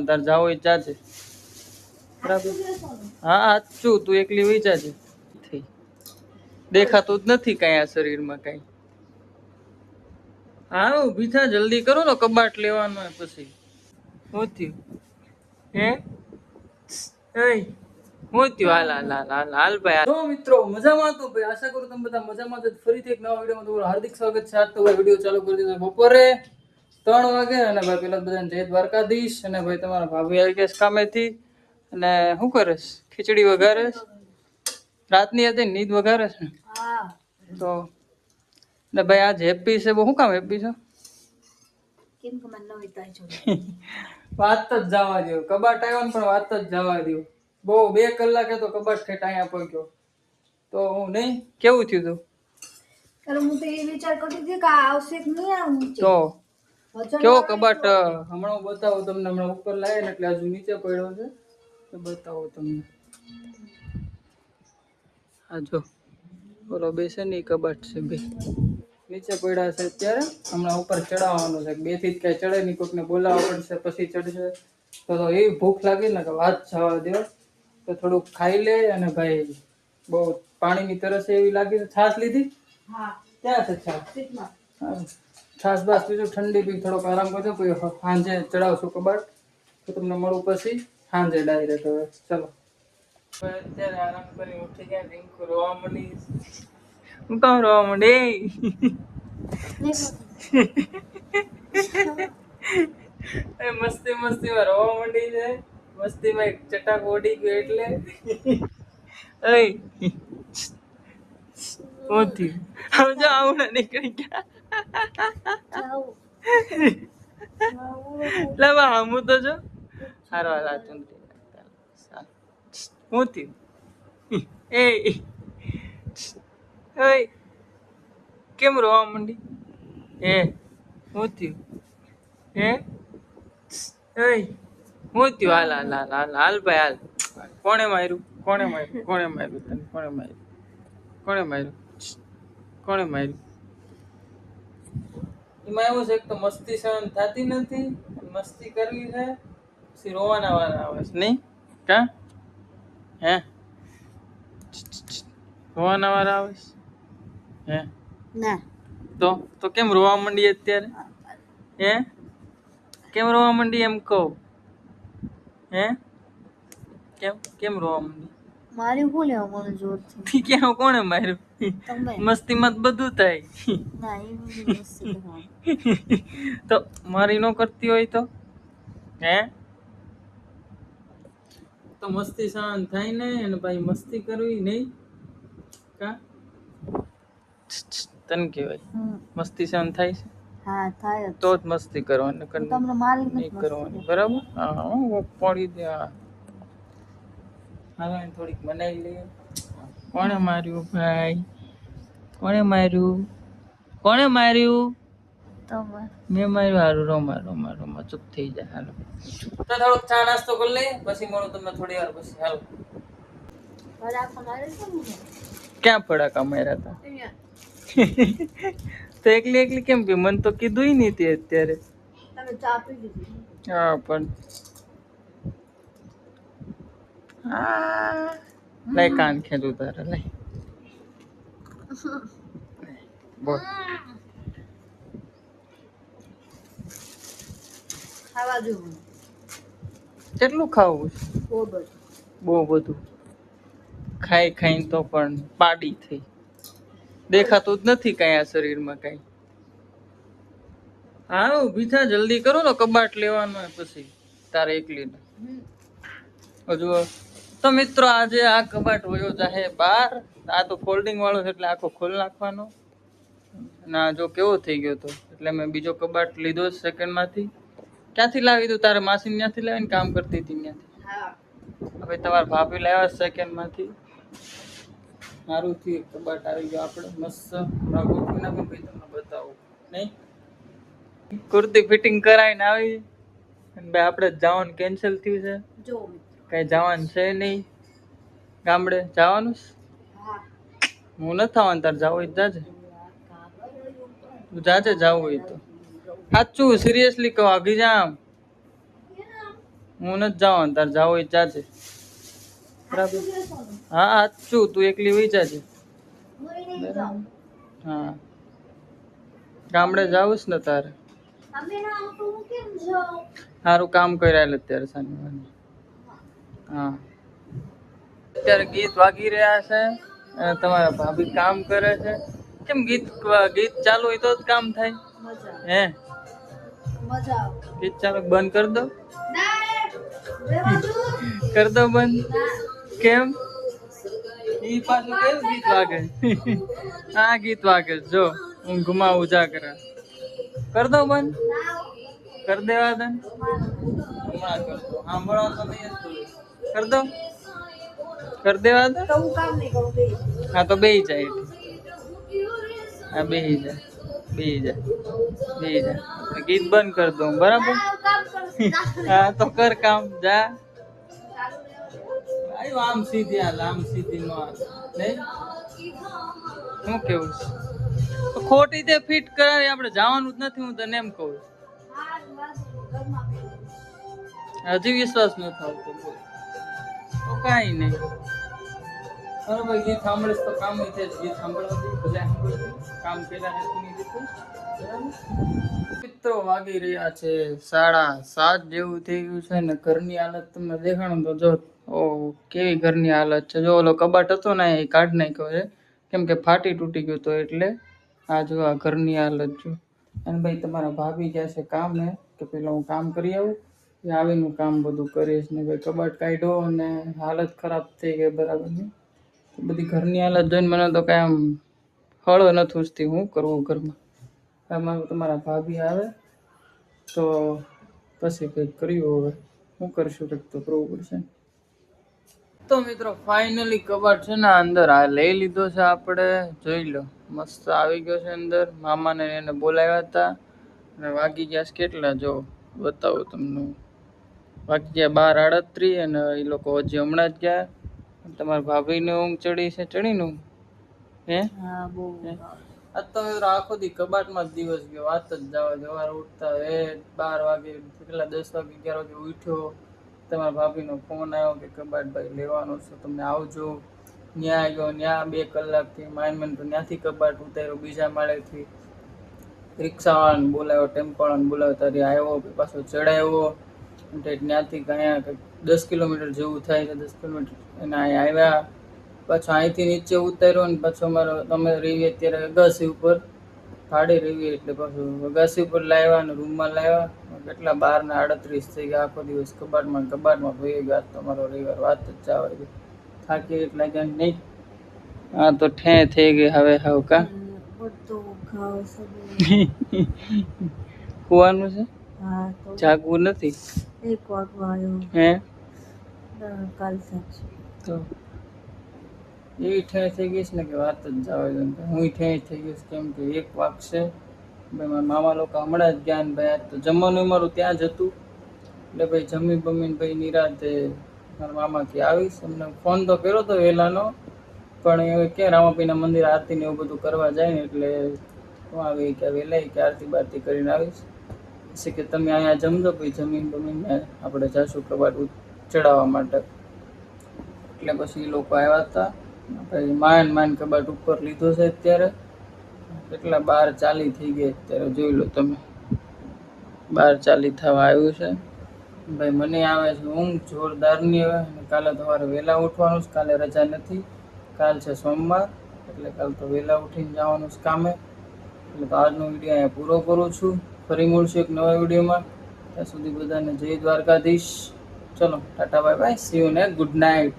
તાર જાવ હોય જાજે બરાબર. હા સાચું તું એકલી વહી જાજે. દેખાતું જ નથી કઈ આ શરીરમાં કઈ. હા ઊભી થા જલ્દી કરો ને કબાટ લેવાનું હોય પછી. શું થયું હે હું થયું હાલ ભાઈ. તો મિત્રો મજામાં તો ભાઈ આશા કરું તમે બધા મજામાં જ. ફરીથી એક નવા વિડીયોમાં તમારું હાર્દિક સ્વાગત છે. આજ તો ભાઈ વિડીયો ચાલુ કરી દીધો બપોરે 3 વાગે અને ભાઈ પેલા બધાને જય દ્વારકાધીશ. અને ભાઈ તમારા ભાભી આવી ગયા કામેથી અને શું કરે છે? ખીચડી વઘારે રાતની હતી નીંદ વઘારે છે તો ને ભાઈ આજ હેપી છે. બહુ શું કામ હેપી છે? કેમ કે મને નવી તાઈ જોડે વાત જ જવા દો. કબાટ આવ્યો ને પણ વાત જ જવા દો. બહુ 2 કલાકે તો કબાટ ઠેઠ અહીંયા પહોંચ્યો તો હું નહીં. કેવું થયું તું? અરે હું તો એ વિચાર કરતી હતી કે આવશે કે નહીં આવું. તો કેવો કબાટ હમણાં બતાવો તમને. હમણાં ઉપર લાવે ને એટલે હજુ નીચે પડ્યો છે તો બતાવો તમને. આ જો બોલો બેસે ને કબાટ છે બે નીચે પડ્યા છે અત્યારે. હમણાં ઉપર ચડાવવાનું છે. 2 થી કઈ ચડે નહીં. કોઈકને બોલાવવા પડશે પછી ચડશે. તો એવી ભૂખ લાગી ને કે વાત જવા દો. તો થોડુંક ખાઈ લે. અને ભાઈ બહુ પાણીની તરસ એવી લાગી છે. છાશ લીધી? હા. ક્યાં છે છાશ? છાશ બાસ બીજું ઠંડી બી થોડોક આરામ કરજો. પછી સાંજે ચડાવશું કબાટ તો તમને મળું પછી સાંજે ડાયરેક્ટ. હવે ચલો અત્યારે આરામ કરી ઉઠી ગયા. રિંકુ રોવા માંડી. હું કામ રોવા માંડી? મસ્તી મસ્તીમાં રોવા માંડી છે. મસ્તીમાં એક ચટાક ઓડી ગયો એટલે ઓથી સમજો આવું ના નીકળી ગયા. લાવા હમું તો જો હારો હાલ ચુંદરી હું થયું એ કેમ રોવા માંડી? હું થયું હું થયું? હાલ ભાઈ હાલ. કોણે માર્યું? કોણે માર્યું? કોણે માર્યું તને? કોણે માર્યું? કોણે માર્યું? કોણે માર્યું? એમાં એવું છે તો મસ્તી સહન થતી નથી. મસ્તી કરવી છે પછી રોવાના વાળા આવે છે નહીં કા? હે રોવાના વાળા આવે છે હે ના તો કેમ રોવા માંડી અત્યારે? કેમ રોવા માંડી એમ કહો? કેમ કેમ રોવા માંડી? મારી ભૂલ હે મને જોર થી કેમ કોણે માર્યું? મસ્તી માં બધું થાય. ના એ મસ્તી તો મારી નો કરતી હોય તો તો મસ્તી સહન થાય ને. અને ભાઈ મસ્તી કરવી નહીં કા? તને કહેવાય મસ્તી સહન થાય છે? હા થાય તો જ મસ્તી કરવાની. તમને માલિક નહીં કરવાની બરાબર. હા પડી દે. હા થોડીક બનાવી લઈએ. કોણે માર્યું ભાઈ? કોણે માર્યું? કોણે માર્યું? મેં માર્યું. હારું રોમા રોમા રોમા ચૂપ થઈ જાય. હાલો તો થોડોક ચા નાસ્તો કરી લઈએ પછી મળું તમને થોડી વાર પછી. હાલો ક્યાં ફડાકા માર્યા હતા? તો એકલી એકલી કેમ પી? મને તો કીધું નહીં તે અત્યારે. હા પણ લઈ કાન ખેલું તારે લઈ બોલ. ખાવા જેવું કેટલું ખાવું છે? બહુ બધું ખાઈ ખાઈને તો પણ પાડી થઈ. દેખાતું જ નથી કઈ આ શરીરમાં કઈ. હા ઊભી થા જલ્દી કરો ને કબાટ લેવાનું હોય પછી તારે એકલી ને. હજુ તો મિત્રો આજે આ કબાટ વયો જાહે બહાર. આ તો ફોલ્ડિંગ વાળો છે એટલે આખો ખોલ નાખવાનો. ના જો કેવો થઈ ગયો તો એટલે મેં બીજો કબાટ લીધો સેકન્ડ માંથી. ક્યાંથી લાવી તું? તારે માસી ત્યાંથી લાવીને કામ કરતી હતી ત્યાંથી. હવે તમારા ભાભી લાવ્યા સેકન્ડ માંથી. સારું થયું કબાટ આવી ગયો આપણે મસ્ત. હમણાં ગોઠવી નાખું ભાઈ તમને બતાવું નહીં. કુર્તી ફિટિંગ કરાવીને આવી અને ભાઈ આપણે જવાનું કેન્સલ થયું છે. કઈ જવાનું છે નહીં. ગામડે જવાનું છે? હું નથી આવવાનું. તાર જવું હોય જાજે. તું જાજે જવું હોય તો. સાચું સિરિયસલી કહો આગી જામ. હું નથી જવાનું, તાર જાવ હોય જાજે. બરાબર. હા સાચું, તું એકલી વહી જાજે. હા ગામડે જાવું છે ને તારે. સારું કામ કર્યા અત્યારે સાંજે. હા અત્યારે ગીત વાગી રહ્યા છે અને તમારા ભાભી કામ કરે છે. કેમ ગીત ગીત ચાલુ હોય તો જ કામ થાય હે? ગીત ચાલુ બંધ કરી દો. કર દો બંધ. કેમ? ઈ પાછું કયું ગીત વાગે? આ ગીત વાગે જો ઊંઘમાં ઉજાગરા. કર દો બંધ. કર દેવા દે. હમણાં કર દો. સાંભળવા તો નહીં જ બોલે. કર દો. કર દેવા દે. હા તો બેહી જાય. હા બેહી જાય. બેહી જાય. બેહી જાય. ગીત બંધ કર દો બરાબર. હા તો કર કામ જા. આયો આમ સીધી હાલ, આમ સીધી નો હાલ નહીં. શું કેવું છે? તો ખોટી તે ફિટ કરાવી, આપણે જવાનું જ નથી. હું તને એમ કહું. હજી વિશ્વાસ ન આવતો બોલ તો કાંઈ નહીં. બરાબર ગીત સાંભળીશ તો કામ થાય. ગીત સાંભળવા દે ભલે સાંભળજો. કામ પેલા નથી નહીં દીધું. મિત્રો વાગી રહ્યા છે 7:30 જેવું થઈ ગયું છે ને ઘરની હાલત તમને દેખાણું તો જો. ઓહ કેવી ઘરની હાલત છે. જો ઓલો કબાટ હતો ને એ કાઢી નાખ્યો છે કેમ કે ફાટી તૂટી ગયો તો એટલે. આ જો આ ઘરની હાલત જો. અને ભાઈ તમારા ભાભી ગયા છે કામે કે પેલા હું કામ કરી આવું. એ આવીને કામ બધું કરીશ ને ભાઈ કબાટ કાઢ્યો અને હાલત ખરાબ થઈ ગઈ બરાબરની. બધી ઘરની હાલત જોઈને મને તો કાંઈ આમ હળો નથી ઉઠતી. હું કરવું ઘરમાં? આમાં તમારા ભાભી આવે તો પછી કંઈક કર્યું. હવે શું કરશું? કંઈક તો કરવું પડશે. તો મિત્રો ફાઇનલી કબાટ છે ને અંદર આ લઈ લીધો છે આપણે. જોઈ લો મસ્ત આવી ગયો છે અંદર. મામાને એને બોલાવ્યા હતા અને વાગી ગયા છે કેટલા જો બતાવું તમને. વાગી ગયા 12:38 અને એ લોકો હજી હમણાં જ ગયા. તમારા ભાભીને ઊંઘ ચડી છે. ચડીને ઊંઘ હે? હા બહુ. આજ તો મિત્રો આખો દી કબાટમાં જ દિવસ ગયો. વાત જ જવા દે. સવારે ઉઠતા 12 વાગે કેટલા 10 વાગે 11 વાગે ઉઠ્યો. તમારા ભાભીનો ફોન આવ્યો કે કબાટભાઈ લેવાનો છે તમે આવજો. ન્યા ગયો. ન્યા 2 કલાકથી માઇનમેન તો ત્યાંથી કબાટ ઉતાર્યો બીજા માળેથી. રિક્ષાવાળાને બોલાવ્યો, ટેમ્પોવાળાને બોલાવ્યો. તારી આવ્યો પાછો ચડાવ્યો. ત્યાંથી અહીંયા 10 કિલોમીટર જેવું થાય છે. 10 કિલોમીટર એને અહીંયા આવ્યા. પાછો અહીંથી નીચે ઉતાર્યો ને પાછો અમારો તમે રહીએ અત્યારે અગાસી ઉપર ભાડે રહીએ એટલે પાછું અગાસી ઉપર લાવ્યા અને રૂમમાં લાવ્યા. કેટલા 12:38 થઈ ગયા. આખો દિવસ કબાટમાં ભઈ ગયા. તમારો રવિવાર વાત જ જવા દે. થાકી એટલા ગયા નહીં. હા તો ઠે થઈ ગઈ હવે હાવ કા. સુવાનું છે? જાગવું નથી? 1 વાગવા આવ્યો હે? કાલ સાંજ તો એવી ઠેર થઈ ગઈ છે ને કે વાત જ જવા દે. હું ઠેર થઈ ગઈશ કેમ કે 1 વાગશે. ભાઈ મારા મામા લોકો હમણાં જ ગયા ને ભાઈ તો જમવાનું મારું ત્યાં જ હતું એટલે ભાઈ જમી બમીને ભાઈ નિરાતે મારા મામા કે આવીશ. અમને ફોન તો કર્યો હતો વહેલાનો પણ હવે ક્યાં રામાપીના મંદિર આરતી ને એવું બધું કરવા જાય ને એટલે હું આવી કે વહેલા કે આરતી બારતી કરીને આવીશ. પછી કે તમે અહીંયા જમજો પછી જમીન બમીને આપણે જાશું કબાટ ચડાવવા માટે. એટલે પછી એ લોકો આવ્યા હતા. ભાઈ માન કબાટ ઉપર લીધો છે અત્યારે. કેટલા 12:40 થઈ ગયા અત્યારે જોઈ લો તમે. 12:40 થવા આવ્યું છે. ભાઈ મને આવે છે ઊંઘ જોરદારની. હવે કાલે સવારે વહેલા ઉઠવાનું છે. કાલે રજા નથી. કાલ છે સોમવાર એટલે કાલ તો વહેલા ઉઠીને જવાનું છે કામે. એટલે તો આજનો વિડીયો અહીંયા પૂરો કરું છું. ફરી મળશું એક નવા વિડીયોમાં. ત્યાં સુધી બધાને જય દ્વારકાધીશ. ચલો Tata bye bye. C you ને ગુડ નાઇટ.